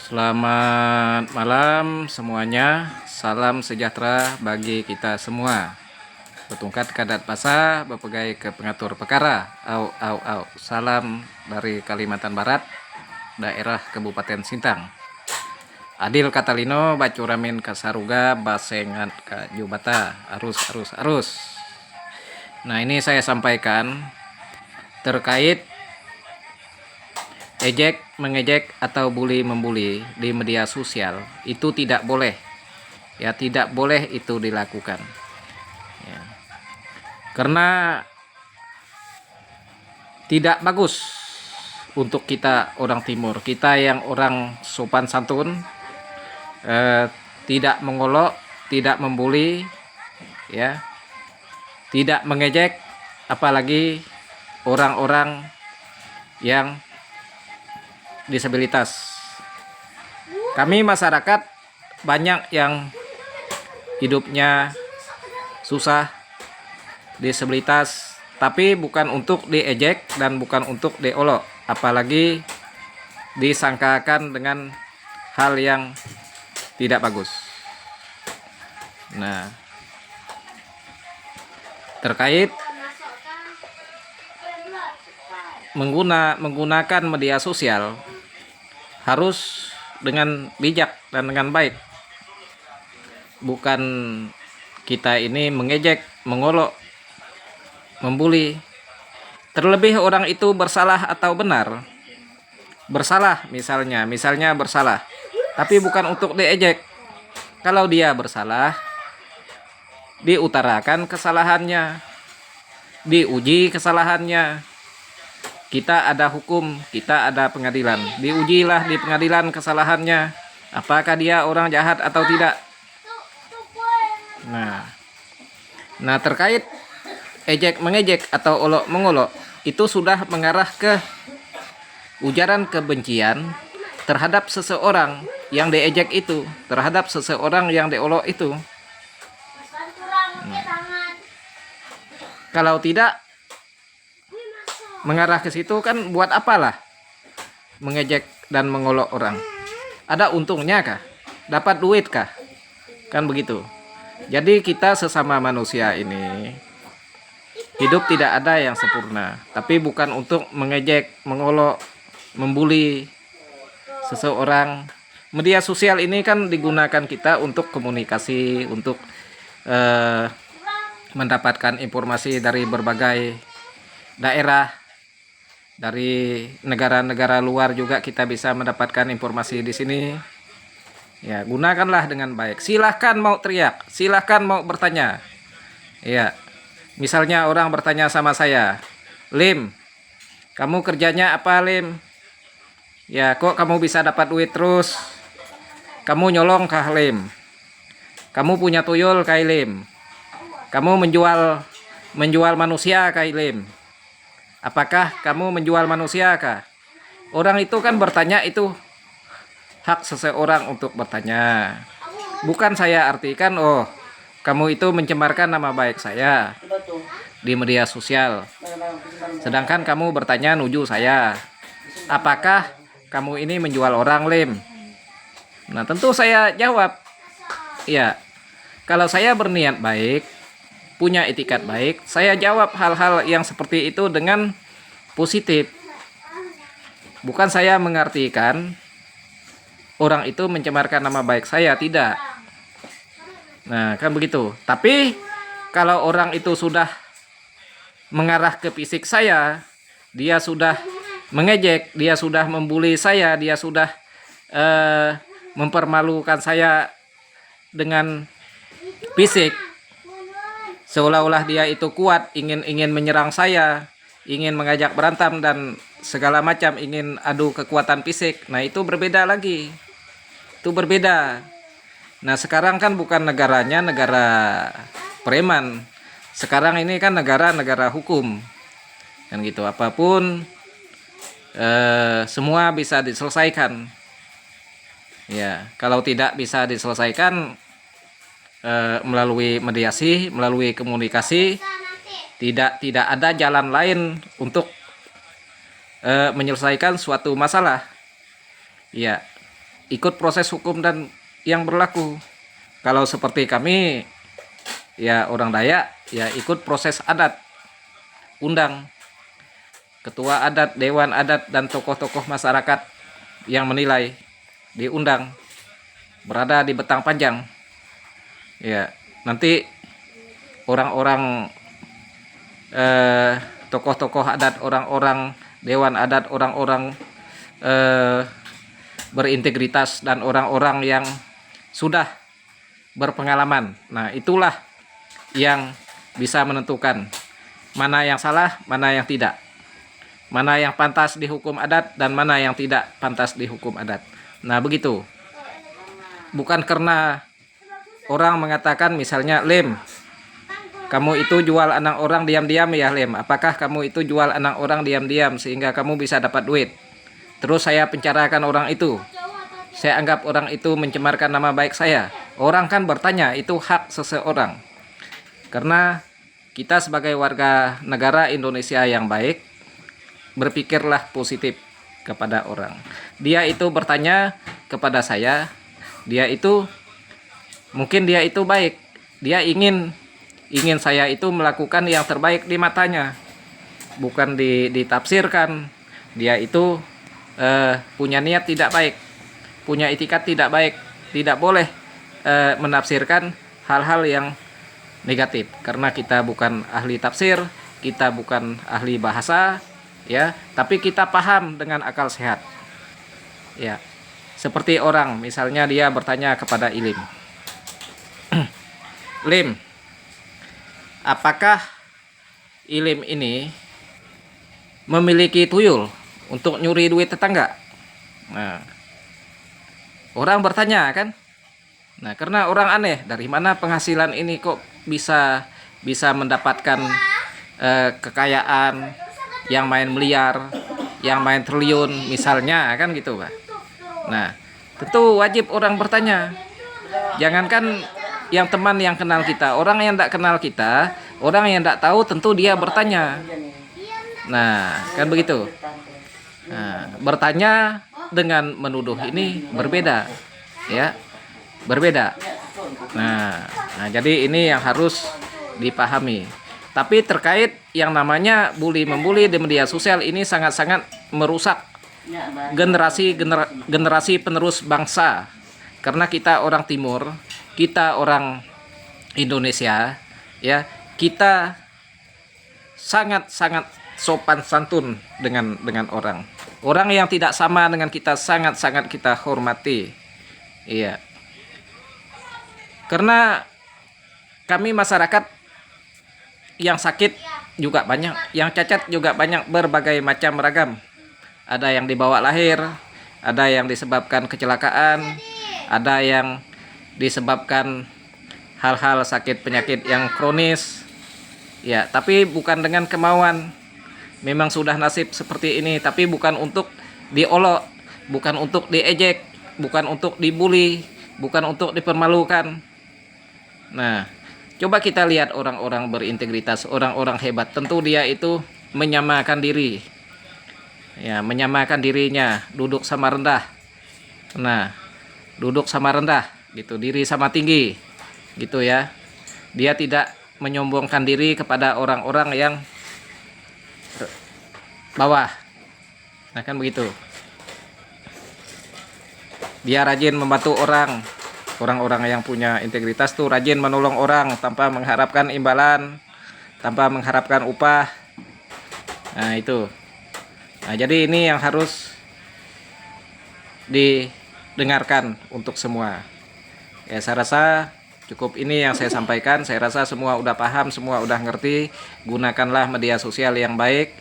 Selamat malam semuanya. Salam sejahtera bagi kita semua. Betungkat kadat pasa, bepegai ke pengatur perkara. Au. Salam dari Kalimantan Barat, daerah Kabupaten Sintang. Adil Katalino, Bacuramin Kasaruga, Basengan ke Jubata. Arus. Nah, ini saya sampaikan terkait ejek, mengejek atau bully membuli di media sosial itu tidak boleh. Ya, tidak boleh itu dilakukan. Ya. Karena tidak bagus untuk kita orang timur, kita yang orang sopan santun, tidak mengolok, tidak membuli, ya, tidak mengejek, apalagi orang-orang yang disabilitas. Kami masyarakat banyak yang hidupnya susah, disabilitas, tapi bukan untuk diejek dan bukan untuk diolok, apalagi disangkakan dengan hal yang tidak bagus. Nah, terkait menggunakan media sosial harus dengan bijak dan dengan baik. Bukan kita ini mengejek, mengolok, membuli. Terlebih orang itu bersalah atau benar. Bersalah misalnya bersalah, tapi bukan untuk diejek. Kalau dia bersalah, diutarakan kesalahannya, diuji kesalahannya. Kita ada hukum, kita ada pengadilan. Diujilah di pengadilan kesalahannya, apakah dia orang jahat atau tidak. Nah, terkait ejek mengejek atau olok mengolok, itu sudah mengarah ke ujaran kebencian terhadap seseorang yang diejek itu, terhadap seseorang yang diolok itu. Kalau tidak mengarah ke situ, kan buat apalah mengejek dan mengolok orang? Ada untungnya kah? Dapat duit kah? Kan begitu. Jadi kita sesama manusia ini hidup tidak ada yang sempurna, tapi bukan untuk mengejek, mengolok, membuli seseorang. Media sosial ini kan digunakan kita untuk komunikasi, untuk mendapatkan informasi dari berbagai daerah. Dari negara-negara luar juga kita bisa mendapatkan informasi di sini. Ya, gunakanlah dengan baik. Silahkan mau teriak, silahkan mau bertanya. Ya, misalnya orang bertanya sama saya, "Lim, kamu kerjanya apa, Lim? Ya, kok kamu bisa dapat duit terus? Kamu nyolong kah, Lim? Kamu punya tuyul kah, Lim? Kamu menjual manusia kah, Lim? Apakah kamu menjual manusia kah?" Orang itu kan bertanya, itu hak seseorang untuk bertanya. Bukan saya artikan, oh, kamu itu mencemarkan nama baik saya di media sosial. Sedangkan kamu bertanya nuju saya, apakah kamu ini menjual orang, Lim? Nah, tentu saya jawab, ya, kalau saya berniat baik, punya etikat baik, saya jawab hal-hal yang seperti itu dengan positif. Bukan saya mengartikan orang itu mencemarkan nama baik saya, tidak. Nah, kan begitu. Tapi kalau orang itu sudah mengarah ke fisik saya, dia sudah mengejek, dia sudah membuli saya, dia sudah mempermalukan saya dengan fisik, seolah-olah dia itu kuat, ingin menyerang saya, ingin mengajak berantem dan segala macam, ingin adu kekuatan fisik. Nah, itu berbeda lagi. Itu berbeda. Nah, sekarang kan bukan negaranya negara preman. Sekarang ini kan negara hukum. Kan gitu. Apapun semua bisa diselesaikan. Ya, kalau tidak bisa diselesaikan melalui mediasi, melalui komunikasi, tidak ada jalan lain untuk menyelesaikan suatu masalah. Ya, ikut proses hukum dan yang berlaku. Kalau seperti kami ya orang Dayak ya ikut proses adat, undang ketua adat, dewan adat dan tokoh-tokoh masyarakat yang menilai, diundang, berada di Betang Panjang. Ya, nanti orang-orang tokoh-tokoh adat, orang-orang dewan adat, orang-orang berintegritas dan orang-orang yang sudah berpengalaman. Nah, itulah yang bisa menentukan mana yang salah, mana yang tidak. Mana yang pantas dihukum adat dan mana yang tidak pantas dihukum adat. Nah, begitu. Bukan karena orang mengatakan misalnya, Lem, kamu itu jual anak orang diam-diam ya Lem. Apakah kamu itu jual anak orang diam-diam sehingga kamu bisa dapat duit? Terus saya pencarakan orang itu. Saya anggap orang itu mencemarkan nama baik saya. Orang kan bertanya, itu hak seseorang. Karena kita sebagai warga negara Indonesia yang baik, berpikirlah positif kepada orang. Dia itu bertanya kepada saya, mungkin dia itu baik. Dia ingin saya itu melakukan yang terbaik di matanya. Bukan ditafsirkan dia itu punya niat tidak baik, punya itikat tidak baik. Tidak boleh menafsirkan hal-hal yang negatif, karena kita bukan ahli tafsir, kita bukan ahli bahasa, ya, tapi kita paham dengan akal sehat. Ya, seperti orang misalnya dia bertanya kepada Ilim, Lim, apakah Ilim ini memiliki tuyul untuk nyuri duit tetangga? Nah, orang bertanya kan. Nah, karena orang aneh, dari mana penghasilan ini kok bisa mendapatkan kekayaan yang main miliar, yang main triliun misalnya kan gitu, Pak. Nah, tentu wajib orang bertanya. Jangankan yang teman yang kenal kita, orang yang tidak kenal kita, orang yang tidak tahu tentu dia bertanya. Nah, kan begitu. Nah, bertanya dengan menuduh ini berbeda, ya, berbeda. Nah, jadi ini yang harus dipahami. Tapi terkait yang namanya bully-membuli di media sosial ini sangat-sangat merusak generasi penerus bangsa. Karena kita orang Timur, kita orang Indonesia, ya, kita sangat-sangat sopan santun dengan orang. Orang yang tidak sama dengan kita sangat-sangat kita hormati. Iya. Karena kami masyarakat yang sakit juga banyak, yang cacat juga banyak, berbagai macam ragam. Ada yang dibawa lahir, ada yang disebabkan kecelakaan, ada yang disebabkan hal-hal sakit penyakit yang kronis. Ya, tapi bukan dengan kemauan. Memang sudah nasib seperti ini, tapi bukan untuk diolok, bukan untuk diejek, bukan untuk dibully, bukan untuk dipermalukan. Nah, coba kita lihat orang-orang berintegritas, orang-orang hebat. Tentu dia itu menyamakan diri. Ya, menyamakan dirinya, duduk sama rendah. Nah, duduk sama rendah gitu, diri sama tinggi. Gitu ya. Dia tidak menyombongkan diri kepada orang-orang yang bawah. Nah, kan begitu. Dia rajin membantu orang. Orang-orang yang punya integritas tuh rajin menolong orang tanpa mengharapkan imbalan, tanpa mengharapkan upah. Nah, itu. Nah, jadi ini yang harus didengarkan untuk semua. Ya, saya rasa cukup ini yang saya sampaikan. Saya rasa semua udah paham, semua udah ngerti. Gunakanlah media sosial yang baik,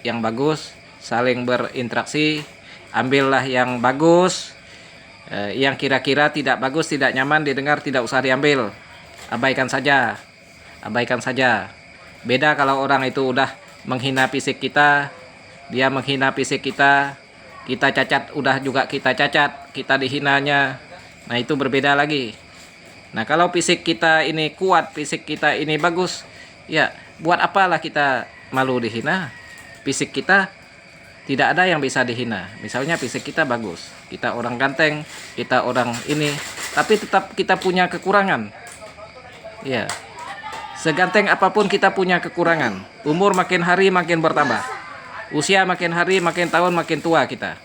yang bagus, saling berinteraksi. Ambillah yang bagus. Yang kira-kira tidak bagus, tidak nyaman didengar, tidak usah diambil. Abaikan saja. Abaikan saja. Beda kalau orang itu udah menghina fisik kita, dia menghina fisik kita, kita cacat, udah juga kita cacat, kita dihinanya. Nah, itu berbeda lagi. Nah, kalau fisik kita ini kuat, fisik kita ini bagus, ya buat apalah kita malu dihina? Fisik kita Tidak ada yang bisa dihina. Misalnya fisik kita bagus, kita orang ganteng, kita orang ini, tapi tetap kita punya kekurangan. Ya, seganteng apapun kita punya kekurangan. Umur makin hari makin bertambah. Usia makin hari makin tahun makin tua kita.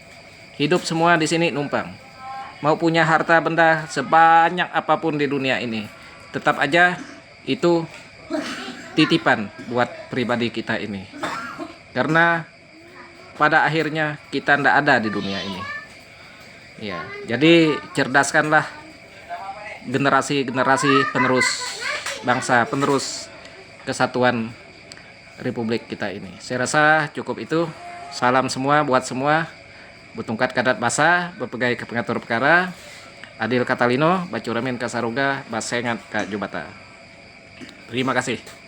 Hidup semua di sini numpang. Mau punya harta benda sebanyak apapun di dunia ini, tetap aja itu titipan buat pribadi kita ini. Karena pada akhirnya kita ndak ada di dunia ini. Ya, jadi cerdaskanlah generasi-generasi penerus bangsa, penerus kesatuan Republik kita ini. Saya rasa cukup itu. Salam semua buat semua. Butungkat kadat basa, berpegai ke pengatur perkara. Adil Katalino, Bacuramin Kasaruga, Basengat Kak Jubata. Terima kasih.